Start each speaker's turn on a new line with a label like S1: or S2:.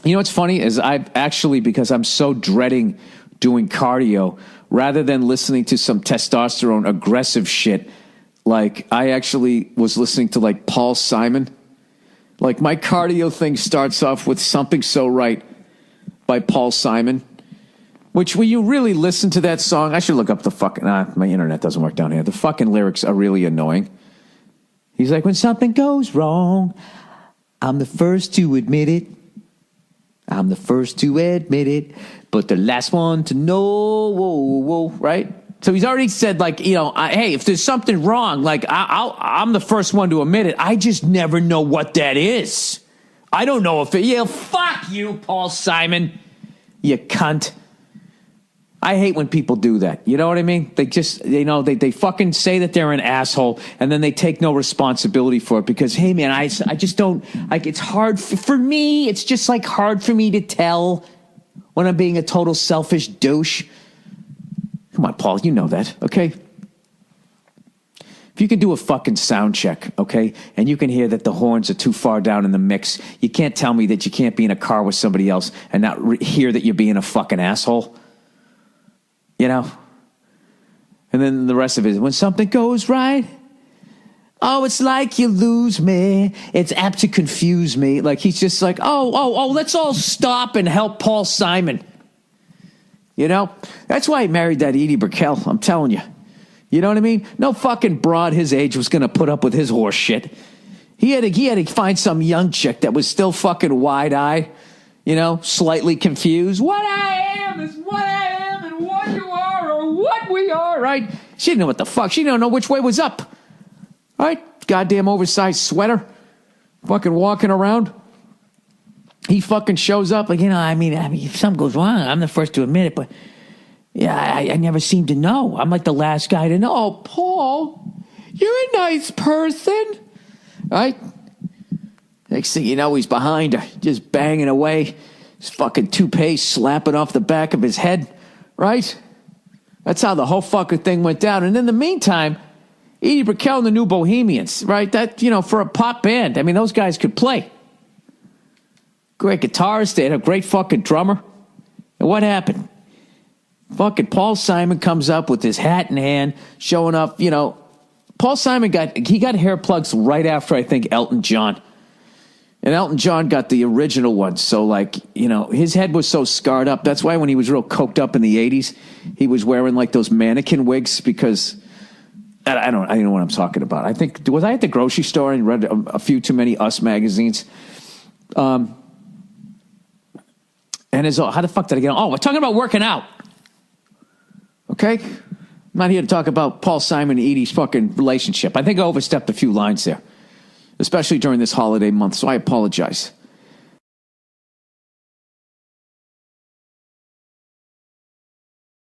S1: You know what's funny is I've actually, because I'm so dreading doing cardio, rather than listening to some testosterone aggressive shit, like I actually was listening to like Paul Simon. Like my cardio thing starts off with Something So Right by Paul Simon, which when you really listen to that song, I should look up the fucking, my internet doesn't work down here. The fucking lyrics are really annoying. He's like, when something goes wrong, I'm the first to admit it. I'm the first to admit it, but the last one to know, whoa, right? So he's already said, like, you know, hey, if there's something wrong, like, I'm the first one to admit it. I just never know what that is. I don't know if fuck you, Paul Simon, you cunt. I hate when people do that. You know what I mean? They just, they fucking say that they're an asshole, and then they take no responsibility for it because, hey, man, I just don't, like, it's hard for me. It's just, like, hard for me to tell when I'm being a total selfish douche. Come on, Paul, you know that, okay? If you can do a fucking sound check, okay, and you can hear that the horns are too far down in the mix, you can't tell me that you can't be in a car with somebody else and not hear that you're being a fucking asshole. You know? And then the rest of it is, when something goes right, oh, it's like you lose me. It's apt to confuse me. Like, he's just like, oh, let's all stop and help Paul Simon. You know? That's why he married that Edie Brickell, I'm telling you. You know what I mean? No fucking broad his age was going to put up with his horse shit. He had to find some young chick that was still fucking wide-eyed, you know, slightly confused. What I am is what I am, and what you are or what we are, right? She didn't know what the fuck. She didn't know which way was up. Right? Goddamn oversized sweater. Fucking walking around. He fucking shows up like, I mean, if something goes wrong, I'm the first to admit it, but yeah, I never seem to know. I'm like the last guy to know. Oh, Paul, you're a nice person. Right? Next thing you know, he's behind her, just banging away. His fucking toupee slapping off the back of his head. Right? That's how the whole fucking thing went down. And in the meantime, Edie Brickell and the New Bohemians, right? That, for a pop band, I mean, those guys could play. Great guitarist. They had a great fucking drummer. And what happened? Fucking Paul Simon comes up with his hat in hand, showing up, Paul Simon got hair plugs right after, I think, Elton John. And Elton John got the original one. So, like, his head was so scarred up. That's why when he was real coked up in the 80s, he was wearing, like, those mannequin wigs because I don't know what I'm talking about. I think, was I at the grocery store and read a few too many Us magazines? And how the fuck did I get on? Oh, we're talking about working out. Okay? I'm not here to talk about Paul Simon and Edie's fucking relationship. I think I overstepped a few lines there, especially during this holiday month, so I apologize.